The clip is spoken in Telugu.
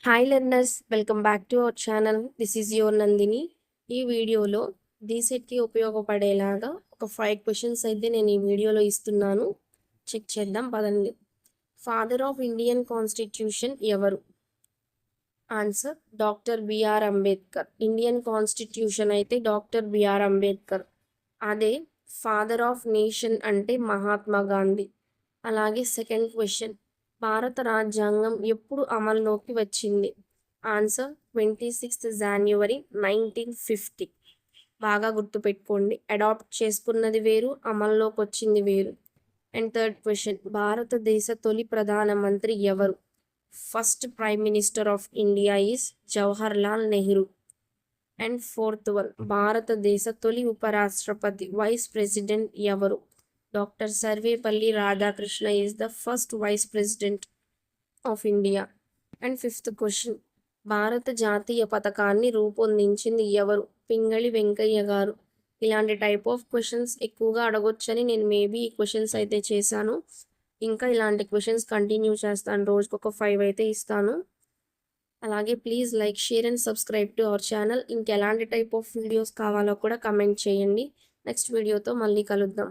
Hi learners, welcome back to our channel. This is your Nandini. ఈ వీడియోలో డీసెట్కి ఉపయోగపడేలాగా ఒక 5 క్వశ్చన్స్ అయితే నేను ఈ వీడియోలో ఇస్తున్నాను. చెక్ చేద్దాం పదండి. ఫాదర్ ఆఫ్ ఇండియన్ కాన్స్టిట్యూషన్ ఎవరు? Answer doctor BR Ambedkar. Indian constitution అయితే డాక్టర్ బిఆర్ అంబేద్కర్. అదే ఫాదర్ ఆఫ్ నేషన్ అంటే మహాత్మా గాంధీ. అలాగే సెకండ్ క్వశ్చన్, భారత రాజ్యాంగం ఎప్పుడు అమల్లోకి వచ్చింది? ఆన్సర్ 26 జనవరి 1950. బాగా గుర్తుపెట్టుకోండి, అడాప్ట్ చేసుకున్నది వేరు, అమల్లోకి వచ్చింది వేరు. అండ్ థర్డ్ క్వశ్చన్, భారతదేశ తొలి ప్రధానమంత్రి ఎవరు? First prime minister of India is Jawaharlal Nehru. And fourth one, భారతదేశ తొలి ఉపరాష్ట్రపతి వైస్ ప్రెసిడెంట్ ఎవరు? Doctor Sarvepalli Radhakrishna is the first vice president of India. And fifth question, భారత జాతీయ పథకాన్ని రూపొందించింది ఎవరు? పింగళి వెంకయ్య గారు. ఇలాంటి టైప్ ఆఫ్ క్వశ్చన్స్ ఎక్కువగా అడగొచ్చని నేను మేబీ ఈ క్వశ్చన్స్ అయితే చేశాను. ఇంకా ఇలాంటి క్వశ్చన్స్ కంటిన్యూ చేస్తాను, రోజుకొక 5 అయితే ఇస్తాను. అలాగే please like, share and subscribe to our channel. ఇంకెలాంటి టైప్ ఆఫ్ వీడియోస్ కావాలో కూడా కమెంట్ చేయండి. నెక్స్ట్ వీడియోతో మళ్ళీ కలుద్దాం.